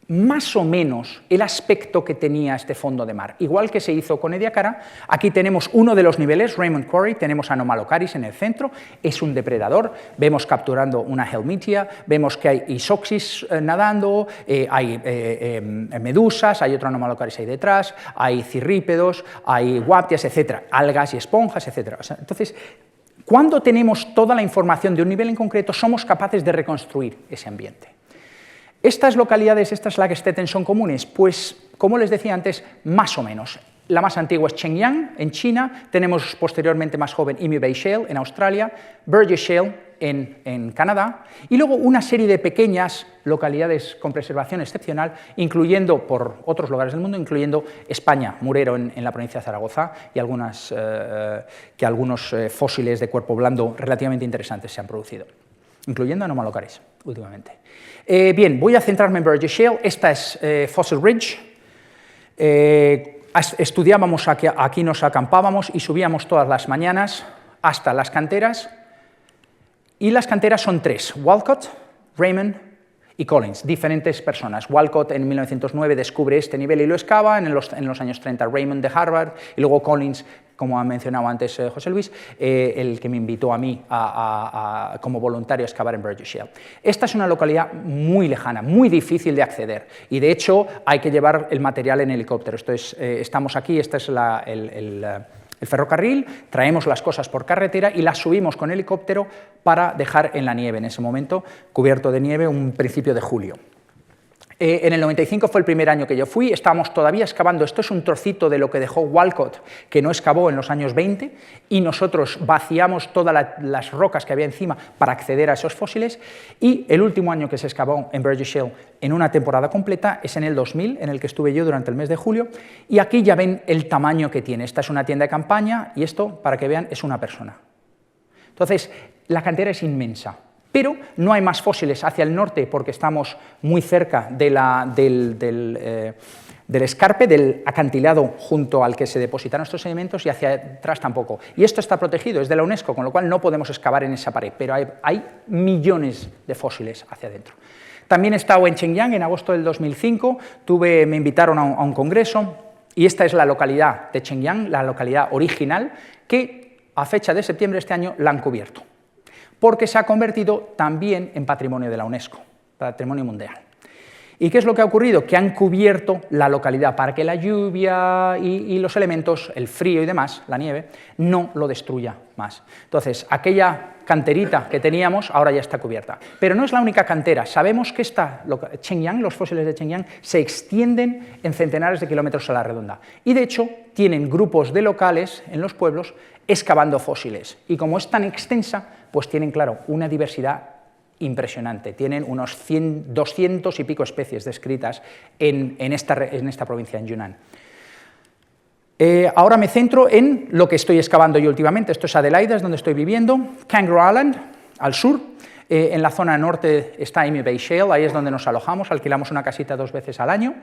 más o menos el aspecto que tenía este fondo de mar. Igual que se hizo con Ediacara, aquí tenemos uno de los niveles, Raymond Corey, tenemos a Anomalocaris en el centro, es un depredador, vemos capturando una helminthia, vemos que hay isoxis nadando, hay medusas, hay otro Anomalocaris ahí detrás, hay cirrípedos, hay guaptias, etc., algas y esponjas, etc. Entonces, cuando tenemos toda la información de un nivel en concreto, somos capaces de reconstruir ese ambiente. ¿Estas localidades, estas Lagerstätten, son comunes? Pues, como les decía antes, más o menos. La más antigua es Shenyang, en China, tenemos posteriormente más joven Emu Bay Shale, en Australia, Burgess Shale, en Canadá, y luego una serie de pequeñas localidades con preservación excepcional, incluyendo por otros lugares del mundo, incluyendo España, Murero, en la provincia de Zaragoza, y algunos fósiles de cuerpo blando relativamente interesantes se han producido, incluyendo Anomalocaris, últimamente. Bien, voy a centrarme en Burgess Shale. Esta es Fossil Ridge. Estudiábamos aquí, nos acampábamos y subíamos todas las mañanas hasta las canteras. Y las canteras son 3, Walcott, Raymond y Collins, diferentes personas. Walcott en 1909 descubre este nivel y lo excava, en los años 30 Raymond de Harvard, y luego Collins, como ha mencionado antes José Luis, el que me invitó a mí como voluntario a excavar en Burgess Shale. Esta es una localidad muy lejana, muy difícil de acceder, y de hecho hay que llevar el material en helicóptero. Estamos aquí, este es el ferrocarril, traemos las cosas por carretera y las subimos con helicóptero para dejar en la nieve, en ese momento cubierto de nieve, un principio de julio. En el 95 fue el primer año que yo fui, estábamos todavía excavando, esto es un trocito de lo que dejó Walcott, que no excavó en los años 20, y nosotros vaciamos todas las rocas que había encima para acceder a esos fósiles, y el último año que se excavó en Burgess Shale en una temporada completa es en el 2000, en el que estuve yo durante el mes de julio, y aquí ya ven el tamaño que tiene. Esta es una tienda de campaña, y esto, para que vean, es una persona. Entonces, la cantera es inmensa. Pero no hay más fósiles hacia el norte porque estamos muy cerca del escarpe, del acantilado junto al que se depositaron estos sedimentos, y hacia atrás tampoco. Y esto está protegido, es de la UNESCO, con lo cual no podemos excavar en esa pared, pero hay millones de fósiles hacia adentro. También he estado en Shenyang en agosto del 2005, me invitaron a un congreso, y esta es la localidad de Shenyang, la localidad original, que a fecha de septiembre de este año la han cubierto, porque se ha convertido también en patrimonio de la UNESCO, patrimonio mundial. ¿Y qué es lo que ha ocurrido? Que han cubierto la localidad para que la lluvia y los elementos, el frío y demás, la nieve, no lo destruya más. Entonces, aquella canterita que teníamos ahora ya está cubierta. Pero no es la única cantera. Sabemos que Chengyang, los fósiles de Chengyang, se extienden en centenares de kilómetros a la redonda. Y de hecho, tienen grupos de locales en los pueblos excavando fósiles. Y como es tan extensa, pues tienen, claro, una diversidad impresionante. Tienen unos 200 y pico especies descritas en esta provincia, en Yunnan. Ahora me centro en lo que estoy excavando yo últimamente. Esto es Adelaida, es donde estoy viviendo. Kangaroo Island, al sur. En la zona norte está Emu Bay Shale, ahí es donde nos alojamos, alquilamos una casita 2 veces al año.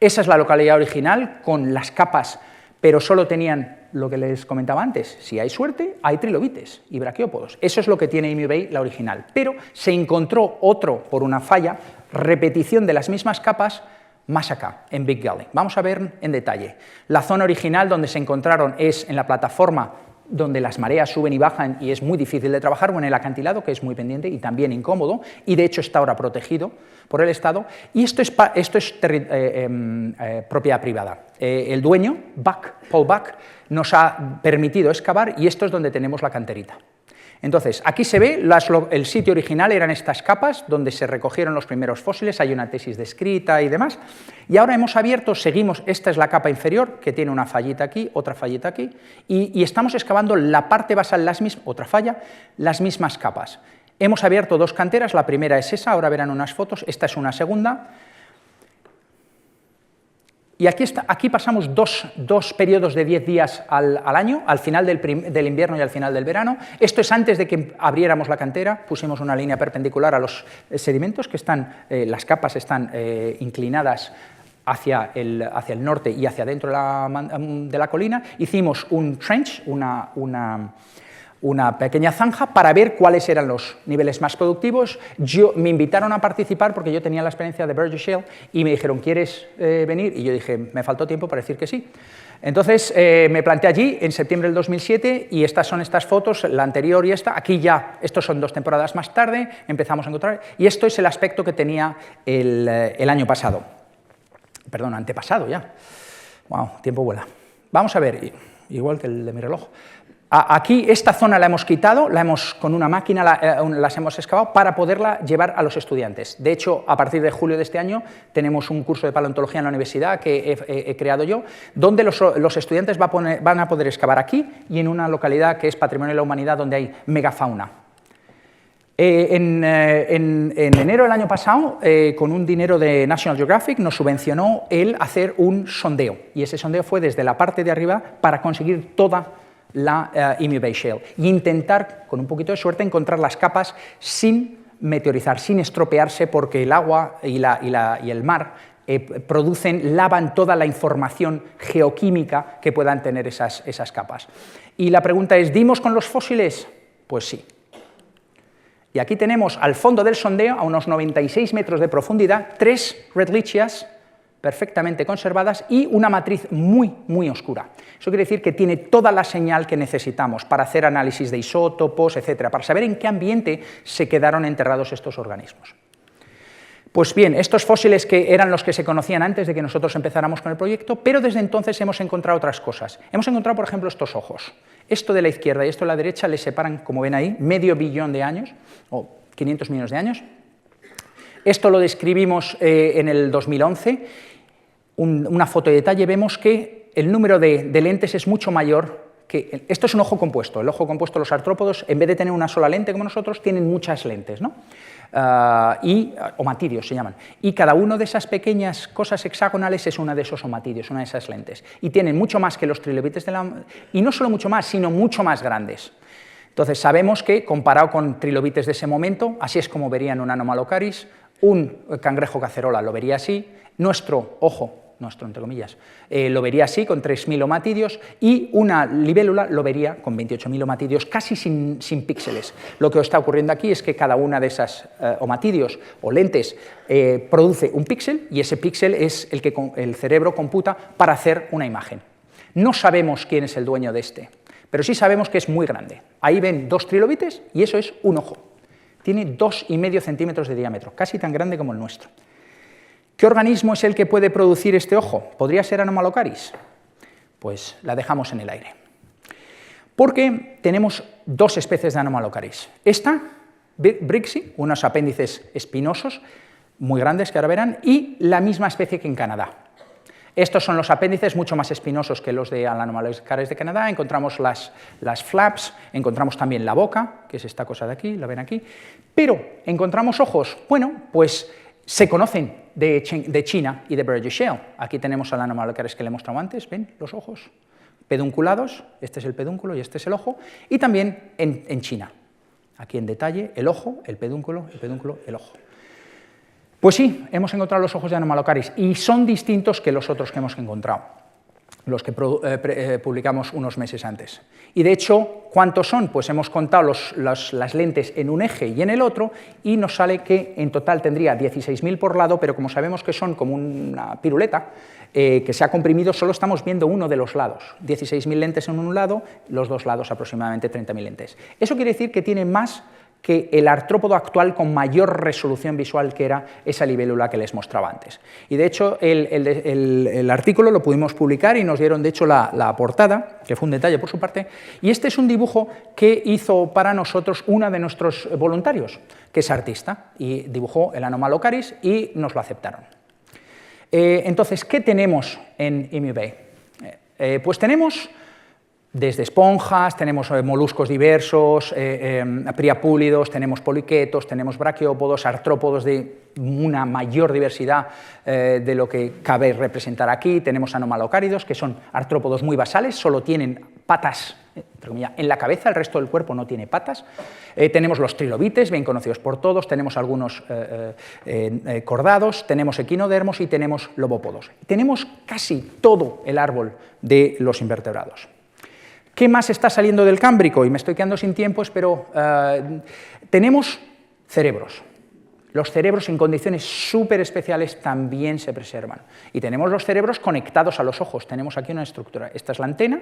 Esa es la localidad original, con las capas, pero solo tenían lo que les comentaba antes. Si hay suerte, hay trilobites y braquiópodos. Eso es lo que tiene Emu Bay, la original. Pero se encontró otro, por una falla, repetición de las mismas capas, más acá, en Big Gully. Vamos a ver en detalle. La zona original donde se encontraron es en la plataforma donde las mareas suben y bajan y es muy difícil de trabajar, o en el acantilado, que es muy pendiente y también incómodo, y de hecho está ahora protegido por el Estado, y esto es propiedad privada. El dueño, Paul Buck, nos ha permitido excavar y esto es donde tenemos la canterita. Entonces, aquí se ve, el sitio original eran estas capas donde se recogieron los primeros fósiles, hay una tesis descrita y demás, y ahora hemos abierto, seguimos, esta es la capa inferior, que tiene una fallita aquí, otra fallita aquí, y estamos excavando la parte basal, otra falla, las mismas capas. Hemos abierto 2 canteras, la primera es esa, ahora verán unas fotos, esta es una segunda. Y aquí pasamos dos periodos de 10 días al año, al final del invierno y al final del verano. Esto es antes de que abriéramos la cantera, pusimos una línea perpendicular a los sedimentos, que las capas están inclinadas hacia el norte y hacia dentro de la colina. Hicimos un trench, una pequeña zanja para ver cuáles eran los niveles más productivos. Me invitaron a participar porque yo tenía la experiencia de Burgess Shale y me dijeron, ¿quieres venir? Y yo dije, me faltó tiempo para decir que sí. Entonces me planté allí en septiembre del 2007 y estas son estas fotos, la anterior y esta. Aquí ya, estos son 2 temporadas más tarde, empezamos a encontrar, y esto es el aspecto que tenía el año pasado. Perdón, antepasado ya. Wow, tiempo vuela. Vamos a ver, igual que el de mi reloj. Aquí esta zona la hemos quitado, con una máquina las hemos excavado para poderla llevar a los estudiantes. De hecho, a partir de julio de este año tenemos un curso de paleontología en la universidad que he creado yo, donde los estudiantes van a poder excavar aquí y en una localidad que es Patrimonio de la Humanidad, donde hay megafauna. En enero del año pasado, con un dinero de National Geographic, nos subvencionó el hacer un sondeo, y ese sondeo fue desde la parte de arriba para conseguir toda la Emu Bay Shale e intentar, con un poquito de suerte, encontrar las capas sin meteorizar, sin estropearse, porque el agua y el mar lavan toda la información geoquímica que puedan tener esas capas. Y la pregunta es, ¿dimos con los fósiles? Pues sí. Y aquí tenemos al fondo del sondeo, a unos 96 metros de profundidad, 3 redlichias perfectamente conservadas y una matriz muy, muy oscura. Eso quiere decir que tiene toda la señal que necesitamos para hacer análisis de isótopos, etcétera, para saber en qué ambiente se quedaron enterrados estos organismos. Pues bien, estos fósiles que eran los que se conocían antes de que nosotros empezáramos con el proyecto, pero desde entonces hemos encontrado otras cosas. Hemos encontrado, por ejemplo, estos ojos. Esto de la izquierda y esto de la derecha les separan, como ven ahí, medio billón de años, o 500 millones de años. Esto lo describimos en el 2011. Una foto de detalle, vemos que el número de lentes es mucho mayor que... Esto es un ojo compuesto. El ojo compuesto, los artrópodos, en vez de tener una sola lente como nosotros, tienen muchas lentes, ¿no? Omatidios se llaman. Y cada una de esas pequeñas cosas hexagonales es una de esos omatidios, una de esas lentes. Y tienen mucho más que los trilobites y no solo mucho más, sino mucho más grandes. Entonces sabemos que, comparado con trilobites de ese momento, así es como verían un Anomalocaris, un cangrejo cacerola lo vería así, nuestro entre comillas, lo vería así, con 3.000 omatidios, y una libélula lo vería con 28.000 omatidios, casi sin píxeles. Lo que está ocurriendo aquí es que cada una de esas omatidios o lentes produce un píxel, y ese píxel es el que el cerebro computa para hacer una imagen. No sabemos quién es el dueño de este, pero sí sabemos que es muy grande. Ahí ven 2 trilobites y eso es un ojo. Tiene 2,5 centímetros de diámetro, casi tan grande como el nuestro. ¿Qué organismo es el que puede producir este ojo? ¿Podría ser Anomalocaris? Pues la dejamos en el aire. Porque tenemos dos especies de Anomalocaris. Esta, Brixie, unos apéndices espinosos muy grandes que ahora verán, y la misma especie que en Canadá. Estos son los apéndices mucho más espinosos que los de Anomalocaris de Canadá. Encontramos las flaps, encontramos también la boca, que es esta cosa de aquí, la ven aquí, pero encontramos ojos. Bueno, pues se conocen de China y de Burgess Shale. Aquí tenemos al Anomalocaris que le he mostrado antes, ven los ojos pedunculados, este es el pedúnculo y este es el ojo, y también en China. Aquí en detalle, el ojo, el pedúnculo, el ojo. Pues sí, hemos encontrado los ojos de Anomalocaris y son distintos que los otros que hemos encontrado, los que publicamos unos meses antes. Y de hecho, ¿cuántos son? Pues hemos contado las lentes en un eje y en el otro y nos sale que en total tendría 16.000 por lado, pero como sabemos que son como una piruleta que se ha comprimido, solo estamos viendo uno de los lados. 16.000 lentes en un lado, los dos lados aproximadamente 30.000 lentes. Eso quiere decir que tiene más que el artrópodo actual con mayor resolución visual, que era esa libélula que les mostraba antes. Y de hecho el artículo lo pudimos publicar y nos dieron de hecho la portada, que fue un detalle por su parte, y este es un dibujo que hizo para nosotros uno de nuestros voluntarios, que es artista, y dibujó el Anomalocaris y nos lo aceptaron. Entonces, ¿qué tenemos en Emu Bay? Pues tenemos desde esponjas, tenemos moluscos diversos, priapúlidos, tenemos poliquetos, tenemos braquiópodos, artrópodos de una mayor diversidad de lo que cabe representar aquí. Tenemos anomalocáridos, que son artrópodos muy basales, solo tienen patas entre comillas, en la cabeza, el resto del cuerpo no tiene patas. Tenemos los trilobites, bien conocidos por todos, tenemos algunos cordados, tenemos equinodermos y tenemos lobópodos. Tenemos casi todo el árbol de los invertebrados. ¿Qué más está saliendo del Cámbrico? Y me estoy quedando sin tiempo, pero tenemos cerebros. Los cerebros en condiciones súper especiales también se preservan. Y tenemos los cerebros conectados a los ojos. Tenemos aquí una estructura. Esta es la antena,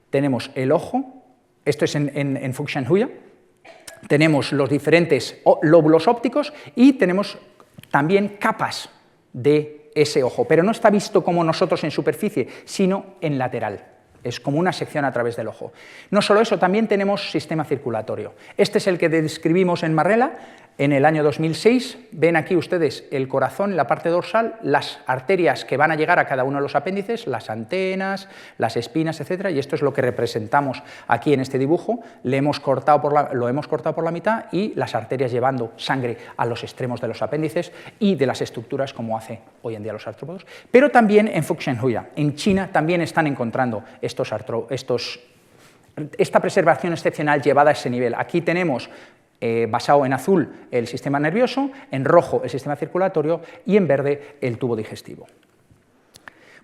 tenemos el ojo, esto es en Fuxianhuya, tenemos los diferentes lóbulos ópticos y tenemos también capas de ese ojo, pero no está visto como nosotros en superficie, sino en lateral. Es como una sección a través del ojo. No solo eso, también tenemos sistema circulatorio. Este es el que describimos en Marrella en el año 2006. Ven aquí ustedes el corazón, la parte dorsal, las arterias que van a llegar a cada uno de los apéndices, las antenas, las espinas, etc. Y esto es lo que representamos aquí en este dibujo. Lo hemos cortado por la mitad y las arterias llevando sangre a los extremos de los apéndices y de las estructuras como hace hoy en día los artrópodos. Pero también en Fuxianhuya, en China, también están encontrando esta preservación excepcional llevada a ese nivel. Aquí tenemos basado en azul el sistema nervioso, en rojo el sistema circulatorio y en verde el tubo digestivo.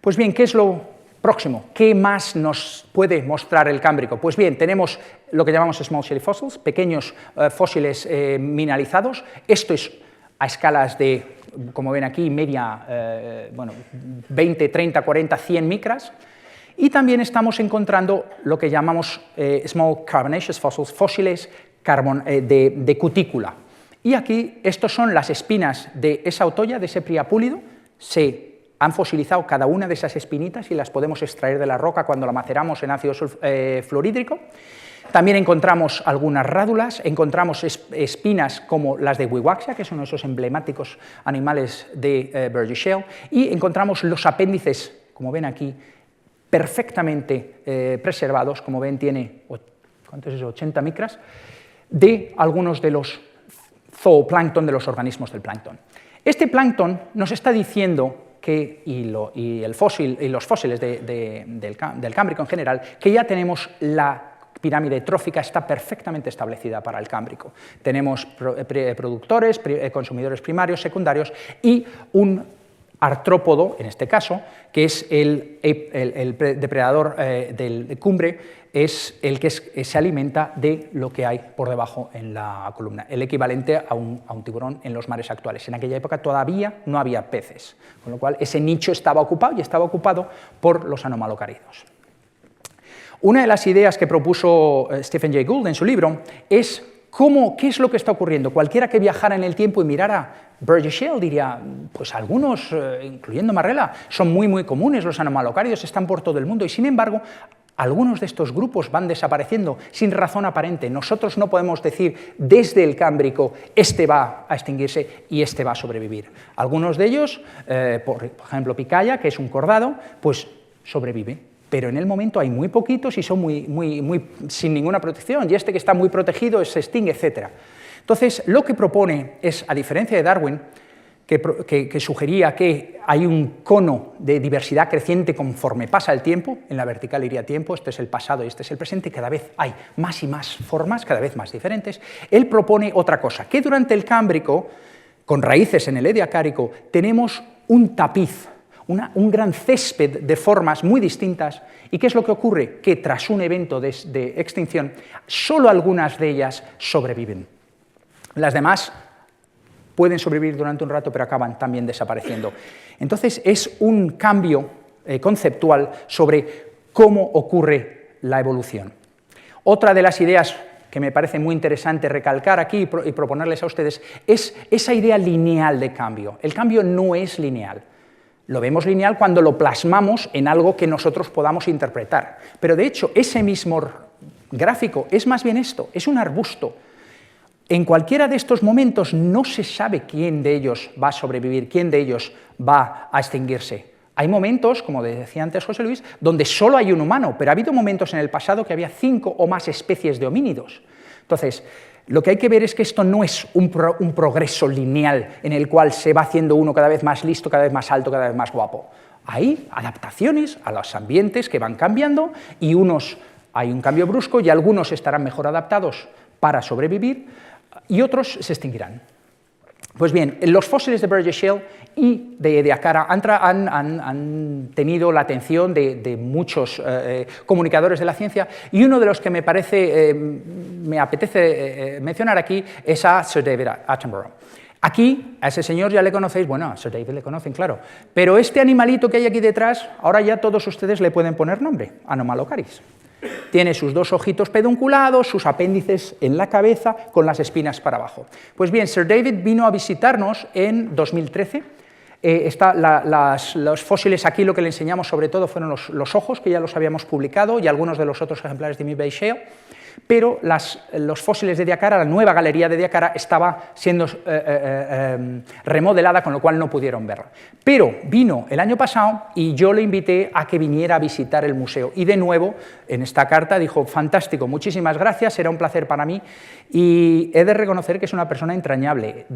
Pues bien, ¿qué es lo próximo? ¿Qué más nos puede mostrar el Cámbrico? Pues bien, tenemos lo que llamamos small shelly fossils, pequeños fósiles mineralizados. Esto es a escalas de, como ven aquí, media, 20, 30, 40, 100 micras. Y también estamos encontrando lo que llamamos small carbonaceous fossils, fósiles de cutícula. Y aquí, estos son las espinas de esa otolla, de ese priapúlido. Se han fosilizado cada una de esas espinitas y las podemos extraer de la roca cuando la maceramos en ácido fluorhídrico. También encontramos algunas rádulas, encontramos espinas como las de Wiwaxia, que son esos emblemáticos animales de Burgess Shale, y encontramos los apéndices, como ven aquí, perfectamente preservados, como ven tiene, ¿cuánto es eso?, 80 micras, de algunos de los zooplancton, de los organismos del plancton. Este plancton nos está diciendo que, y los fósiles del Cámbrico en general, que ya tenemos la pirámide trófica está perfectamente establecida para el Cámbrico. Tenemos productores, consumidores primarios, secundarios y un artrópodo, en este caso, que es el depredador del cumbre, es el que se alimenta de lo que hay por debajo en la columna, el equivalente a un tiburón en los mares actuales. En aquella época todavía no había peces, con lo cual ese nicho estaba ocupado y estaba ocupado por los anomalocáridos. Una de las ideas que propuso Stephen Jay Gould en su libro es ¿Qué es lo que está ocurriendo? Cualquiera que viajara en el tiempo y mirara Burgess Shale diría, pues algunos, incluyendo Marrella, son muy comunes, los anomalocáridos están por todo el mundo, y sin embargo, algunos de estos grupos van desapareciendo sin razón aparente. Nosotros no podemos decir desde el Cámbrico, este va a extinguirse y este va a sobrevivir. Algunos de ellos, por ejemplo Picaya, que es un cordado, pues sobrevive. Pero en el momento hay muy poquitos y son muy sin ninguna protección, y este que está muy protegido se extingue, etc. Entonces, lo que propone es, a diferencia de Darwin, que sugería que hay un cono de diversidad creciente conforme pasa el tiempo, en la vertical iría tiempo, este es el pasado y este es el presente, y cada vez hay más y más formas, cada vez más diferentes, él propone otra cosa, que durante el Cámbrico, con raíces en el Ediacárico, tenemos un tapiz, un gran césped de formas muy distintas. ¿Y qué es lo que ocurre? Que tras un evento de extinción, solo algunas de ellas sobreviven. Las demás pueden sobrevivir durante un rato, pero acaban también desapareciendo. Entonces, es un cambio conceptual sobre cómo ocurre la evolución. Otra de las ideas que me parece muy interesante recalcar aquí y proponerles a ustedes es esa idea lineal de cambio. El cambio no es lineal. Lo vemos lineal cuando lo plasmamos en algo que nosotros podamos interpretar. Pero de hecho, ese mismo gráfico es más bien esto, es un arbusto. En cualquiera de estos momentos no se sabe quién de ellos va a sobrevivir, quién de ellos va a extinguirse. Hay momentos, como decía antes José Luis, donde solo hay un humano, pero ha habido momentos en el pasado que había 5 o más especies de homínidos. Entonces, lo que hay que ver es que esto no es un progreso lineal en el cual se va haciendo uno cada vez más listo, cada vez más alto, cada vez más guapo. Hay adaptaciones a los ambientes que van cambiando y hay un cambio brusco y algunos estarán mejor adaptados para sobrevivir y otros se extinguirán. Pues bien, los fósiles de Burgess Shale y de Ediacara han tenido la atención de muchos comunicadores de la ciencia, y uno de los que me apetece mencionar aquí es a Sir David Attenborough. Aquí, a ese señor ya le conocéis, bueno, a Sir David le conocen, claro, pero este animalito que hay aquí detrás, ahora ya todos ustedes le pueden poner nombre, Anomalocaris. Tiene sus 2 ojitos pedunculados, sus apéndices en la cabeza, con las espinas para abajo. Pues bien, Sir David vino a visitarnos en 2013. Los fósiles aquí lo que le enseñamos sobre todo fueron los ojos, que ya los habíamos publicado, y algunos de los otros ejemplares de Midway Shale, pero los fósiles de Ediacara, la nueva galería de Ediacara, estaba siendo remodelada, con lo cual no pudieron verla. Pero vino el año pasado y yo le invité a que viniera a visitar el museo. Y de nuevo, en esta carta dijo, fantástico, muchísimas gracias, será un placer para mí. Y he de reconocer que es una persona entrañable.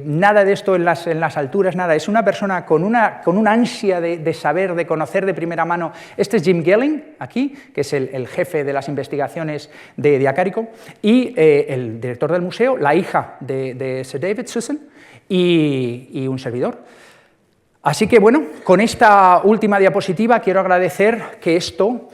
Nada de esto en las alturas, nada. Es una persona con una ansia de saber, de conocer de primera mano. Este es Jim Gelling, aquí, que es el jefe de las investigaciones de Ediacárico, y el director del museo, la hija de Sir David, Susan, y un servidor. Así que, bueno, con esta última diapositiva quiero agradecer que esto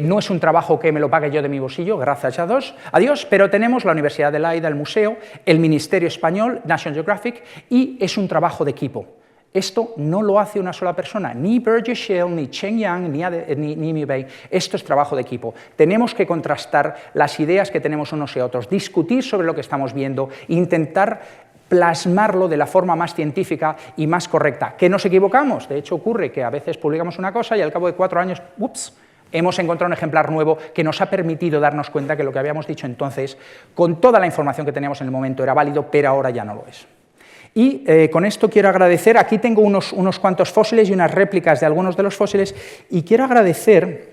no es un trabajo que me lo pague yo de mi bolsillo, gracias a Dios, pero tenemos la Universidad de Lleida, el museo, el Ministerio Español, National Geographic, y es un trabajo de equipo. Esto no lo hace una sola persona, ni Burgess Shale, ni Cheng Yang, ni Midway. Esto es trabajo de equipo. Tenemos que contrastar las ideas que tenemos unos y otros, discutir sobre lo que estamos viendo, intentar plasmarlo de la forma más científica y más correcta. ¿Que nos equivocamos? De hecho, ocurre que a veces publicamos una cosa y al cabo de 4 años, ¡ups!, hemos encontrado un ejemplar nuevo que nos ha permitido darnos cuenta que lo que habíamos dicho entonces, con toda la información que teníamos en el momento, era válido, pero ahora ya no lo es. Y con esto quiero agradecer, aquí tengo unos cuantos fósiles y unas réplicas de algunos de los fósiles, y quiero agradecer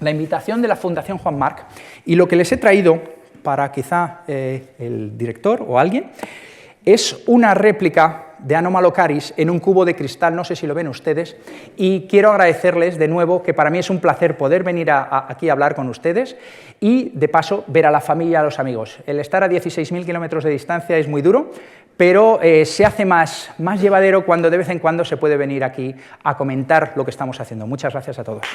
la invitación de la Fundación Juan March, y lo que les he traído para quizá el director o alguien, es una réplica de Anomalocaris en un cubo de cristal, no sé si lo ven ustedes, y quiero agradecerles de nuevo, que para mí es un placer poder venir aquí a hablar con ustedes y, de paso, ver a la familia y a los amigos. El estar a 16.000 kilómetros de distancia es muy duro, pero se hace más llevadero cuando de vez en cuando se puede venir aquí a comentar lo que estamos haciendo. Muchas gracias a todos.